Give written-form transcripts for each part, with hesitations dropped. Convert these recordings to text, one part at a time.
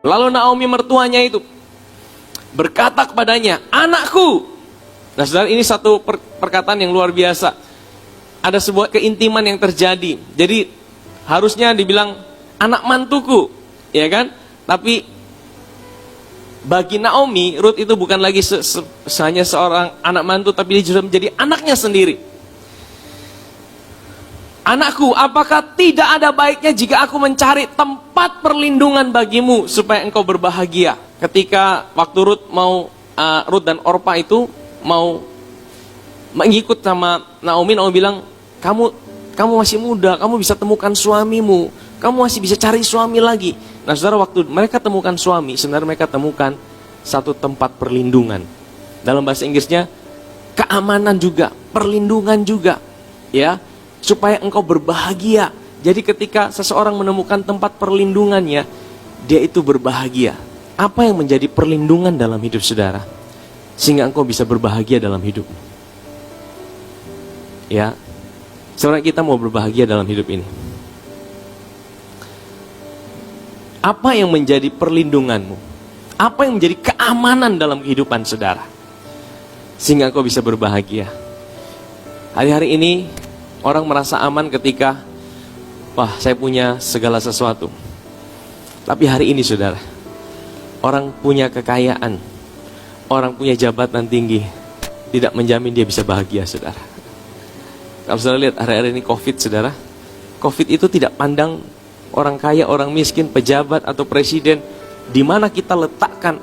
Lalu Naomi mertuanya itu berkata kepadanya, "Anakku." Nah saudara, ini satu perkataan yang luar biasa. Ada sebuah keintiman yang terjadi. Jadi harusnya dibilang anak mantuku, ya kan? Tapi bagi Naomi, Ruth itu bukan lagi hanya seorang anak mantu, tapi dia juga menjadi anaknya sendiri. "Anakku, apakah tidak ada baiknya jika aku mencari tempat perlindungan bagimu supaya engkau berbahagia?" Ketika waktu Ruth dan Orpa itu mau mengikut sama Naomi, Naomi bilang, kamu masih muda, kamu bisa temukan suamimu, kamu masih bisa cari suami lagi. Nah saudara, waktu mereka temukan suami, sebenarnya mereka temukan satu tempat perlindungan. Dalam bahasa Inggrisnya, keamanan juga, perlindungan juga, ya, supaya engkau berbahagia. Jadi ketika seseorang menemukan tempat perlindungannya, dia itu berbahagia. Apa yang menjadi perlindungan dalam hidup saudara, sehingga engkau bisa berbahagia dalam hidupmu? Ya, saudara, kita mau berbahagia dalam hidup ini. Apa yang menjadi perlindunganmu? Apa yang menjadi keamanan dalam kehidupan saudara, sehingga engkau bisa berbahagia? Hari-hari ini orang merasa aman ketika, wah, saya punya segala sesuatu. Tapi hari ini saudara, orang punya kekayaan, orang punya jabatan tinggi, tidak menjamin dia bisa bahagia saudara. Kalau saudara lihat hari-hari ini COVID saudara, COVID itu tidak pandang orang kaya, orang miskin, pejabat atau presiden. Di mana kita letakkan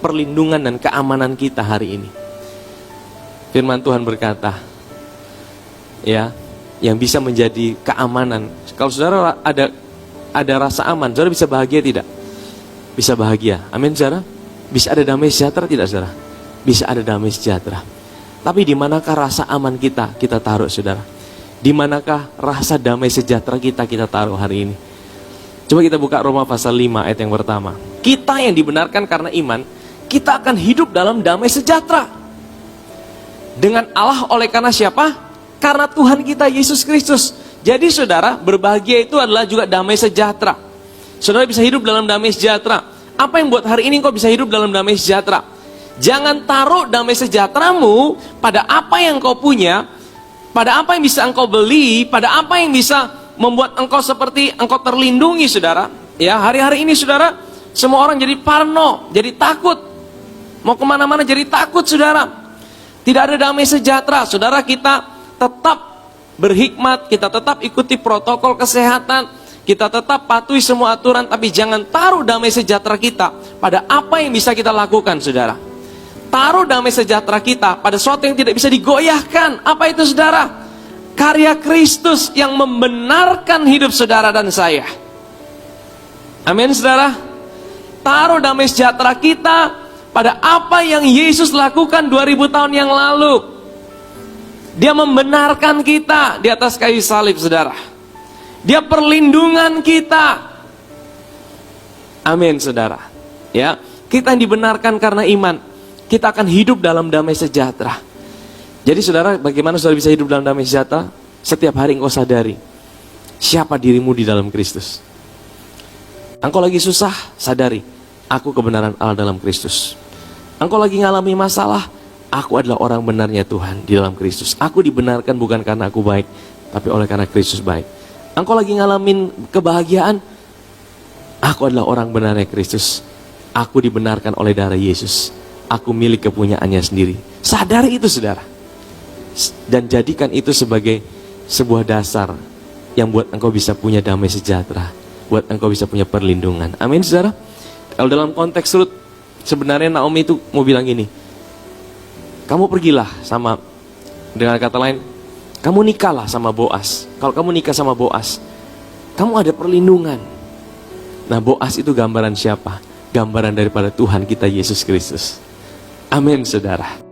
perlindungan dan keamanan kita hari ini? Firman Tuhan berkata, ya, yang bisa menjadi keamanan. Kalau saudara ada rasa aman, saudara bisa bahagia tidak? Bisa bahagia. Amin saudara. Bisa ada damai sejahtera tidak saudara? Bisa ada damai sejahtera. Tapi di manakah rasa aman kita taruh saudara? Di manakah rasa damai sejahtera kita taruh hari ini? Coba kita buka Roma pasal 5 ayat yang pertama. Kita yang dibenarkan karena iman, kita akan hidup dalam damai sejahtera dengan Allah oleh karena siapa? Karena Tuhan kita Yesus Kristus. Jadi saudara, berbahagia itu adalah juga damai sejahtera. Saudara bisa hidup dalam damai sejahtera. Apa yang buat hari ini kau bisa hidup dalam damai sejahtera? Jangan taruh damai sejahteramu pada apa yang kau punya, pada apa yang bisa engkau beli, pada apa yang bisa membuat engkau seperti engkau terlindungi saudara. Ya, hari-hari ini saudara, semua orang jadi parno, jadi takut. Mau kemana-mana jadi takut saudara. Tidak ada damai sejahtera. Saudara, kita tetap berhikmat, kita tetap ikuti protokol kesehatan, kita tetap patuhi semua aturan, tapi jangan taruh damai sejahtera kita pada apa yang bisa kita lakukan saudara. Taruh damai sejahtera kita pada sesuatu yang tidak bisa digoyahkan. Apa itu saudara? Karya Kristus yang membenarkan hidup saudara dan saya. Amin saudara. Taruh damai sejahtera kita pada apa yang Yesus lakukan 2000 tahun yang lalu. Dia membenarkan kita di atas kayu salib saudara. Dia perlindungan kita. Amin saudara. Ya, kita yang dibenarkan karena iman, kita akan hidup dalam damai sejahtera. Jadi saudara, bagaimana saudara bisa hidup dalam damai sejahtera? Setiap hari engkau sadari siapa dirimu di dalam Kristus. Engkau lagi susah, sadari aku kebenaran Allah dalam Kristus. Engkau lagi ngalami masalah, aku adalah orang benarnya Tuhan di dalam Kristus. Aku dibenarkan bukan karena aku baik, tapi oleh karena Kristus baik. Engkau lagi ngalamin kebahagiaan, aku adalah orang benarnya Kristus. Aku dibenarkan oleh darah Yesus. Aku milik kepunyaannya sendiri. Sadari itu saudara. Dan jadikan itu sebagai sebuah dasar yang buat engkau bisa punya damai sejahtera, buat engkau bisa punya perlindungan. Amin saudara. Kalau dalam konteks Ruth, sebenarnya Naomi itu mau bilang gini, kamu pergilah sama, dengan kata lain, kamu nikahlah sama Boas. Kalau kamu nikah sama Boas, kamu ada perlindungan. Nah, Boas itu gambaran siapa? Gambaran daripada Tuhan kita Yesus Kristus. Amin saudara.